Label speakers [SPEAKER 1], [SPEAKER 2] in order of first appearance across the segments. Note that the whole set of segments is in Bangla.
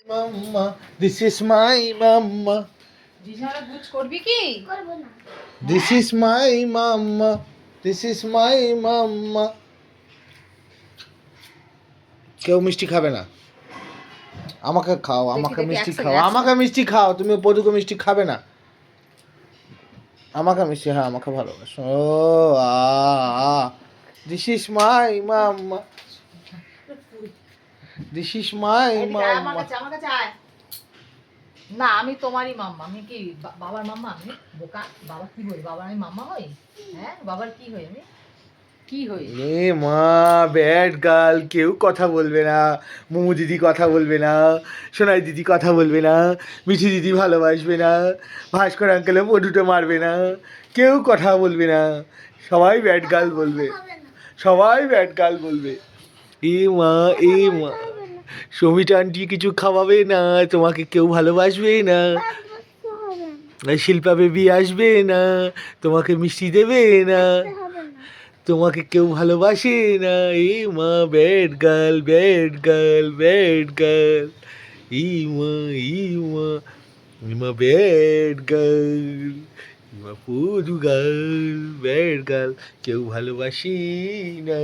[SPEAKER 1] মাম্মা দিস ইজ মাই মাম্মা
[SPEAKER 2] জিসারা বুঝ করবি কি?
[SPEAKER 3] করব না।
[SPEAKER 1] This is my mamma this is my mamma. কেউ মিষ্টি খাবে না, আমাকে খাও, আমাকে
[SPEAKER 2] দেখি,
[SPEAKER 1] মিষ্টি
[SPEAKER 2] এক
[SPEAKER 1] খাও,
[SPEAKER 2] সেকেন্ড,
[SPEAKER 1] আমাকে মিষ্টি খাও। তুমি পদুকে মিষ্টি খাবে না, আমাকে মিষ্টি, হ্যাঁ আমাকে ভালোবাসো। ও this is my mamma this is my
[SPEAKER 2] এদিকে আয়, আমার
[SPEAKER 1] মাম্মা।
[SPEAKER 2] কাছে, আমার কাছে আয়। না, আমি তোমারই মাম্মা। আমি কি বাবার মাম্মা? আমি বোকা। বাবা কি হই? বাবার আমি মাম্মা হই? হ্যাঁ, বাবার কি হই আমি? কি হই?
[SPEAKER 1] এ মা, ব্যাড গার্ল। কেউ কথা বলবে না, মোমো দিদি কথা বলবে না, সোনাই দিদি কথা বলবে না, মিঠি দিদি ভালোবাসবে না, ভাস্কর আঙ্কেলে পটুটো মারবে না, কেউ কথা বলবে না, সবাই ব্যাড গার্ল বলবে,
[SPEAKER 3] হবে না।
[SPEAKER 1] সবাই ব্যাড গার্ল বলবে। এ মা, এ মা, সমিতা আন্টি কিছু খাওয়াবে না, তোমাকে কেউ ভালোবাসবে না,
[SPEAKER 3] ভালোবাসতে হবে না।
[SPEAKER 1] শিল্পা বেবি আসবে না, তোমাকে মিষ্টি দেবে না,
[SPEAKER 3] হবে না।
[SPEAKER 1] তোমাকে কেউ ভালোবাসে না। এ মা, bad girl, bad girl, bad girl. ই মা, ই মা, ই মা ব্যাড গার্ল, ই মা পুরু গার্ল, ব্যাড গার্ল। কেউ ভালোবাসি না,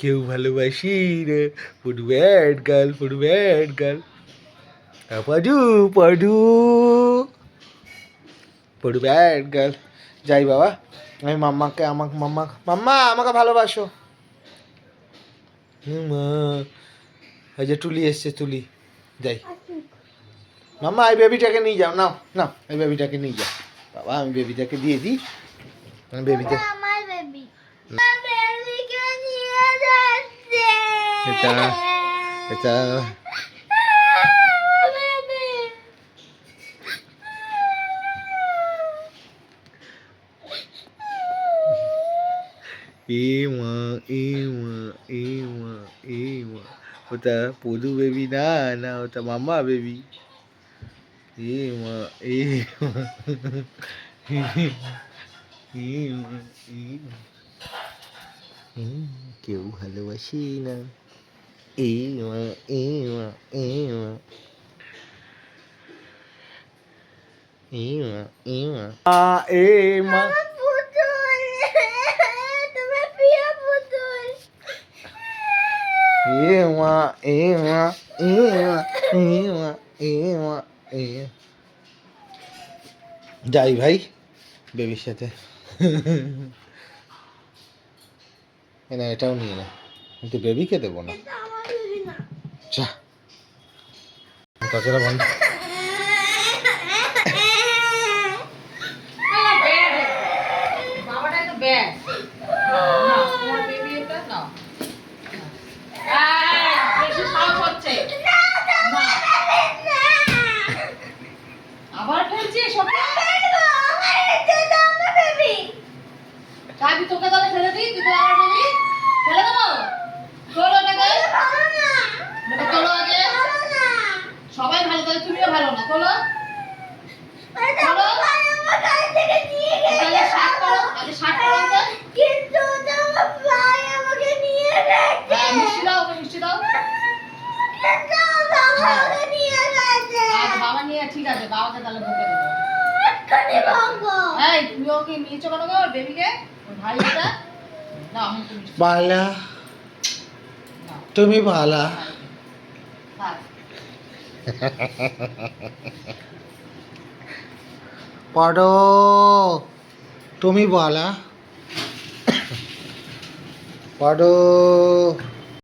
[SPEAKER 1] কেউ ভালোবাসি না, পুরু ব্যাড গার্ল, পুরু ব্যাড গার্ল। পডু পডু পডু ব্যাড গার্ল। যাই বাবা, আমি মাম্মাকে, আমাকে মাম্মা, মাম্মা আমাকে ভালোবাসো। মা, এই যে তুলি এসছে, তুলি। যাই মাম্মা, এই বেবিটাকে নিয়ে যাও, নাও নাও, এই বেবিটাকে নিয়ে যাও। বাবা আমি বেবিটাকে দিয়ে দিই, আমি বেবিটা,
[SPEAKER 3] আমার বেবি। আমার বেবিকে নিয়ে যাচ্ছে।
[SPEAKER 1] এটা এটা
[SPEAKER 3] বেবি।
[SPEAKER 1] এ মা, এ মা, এ মা, এ মা। ওটা পদু বেবি না, না ওটা মাম্মা বেবি। এ মা, এ মা, এ মা, এ মা, এ মা। কেউ ভালোবাসি না। এ মা, এ মা, এ মা, এ মা, এ মা, এ মা।
[SPEAKER 3] আমার পুতুল। তোমার প্রিয় পুতুল।
[SPEAKER 1] এ মা, এ মা, এ মা, এ মা, এ মা, এ। যাই ভাই বেবির সাথে। না এটাও নিয়ে না, কিন্তু বেবিকে দেবো না।
[SPEAKER 3] এটা আমার বেবি না।
[SPEAKER 1] যা, তাছাড়া বন্ধ।
[SPEAKER 2] বাবাটাই তো ব্যাড। না, তোমার বেবি এটা না। বেশি সাহস হচ্ছে। না। আবার ফেলছিস ওকে? আমি তোকে তাহলে ফেলে দিই, তুই তো আমার বেবি। ফেলে দেবো? তোলো এটাকে। এটা তোলো আগে। সবাই ভালো, তাহলে তুমিও ভালো না। তোলো। তাহলে শার্ট করো, আগে শার্ট করো আগে। হ্যাঁ, মিষ্টি দাও, ওকে মিষ্টি দাও। আচ্ছা, বাবা নিয়ে ঠিক আছে, বাবাকে তাহলে বকে দেবো। এই, তুমি ওকে নিয়েছো কেন গো, ওর বেবিকে? ওর ভাই এটা? না, আমি একটু মিষ্টি
[SPEAKER 1] বালা,
[SPEAKER 2] নাও।
[SPEAKER 1] তুমি বালা।
[SPEAKER 2] থাক।
[SPEAKER 1] পড়ো, তুমি বালা, পড়ো।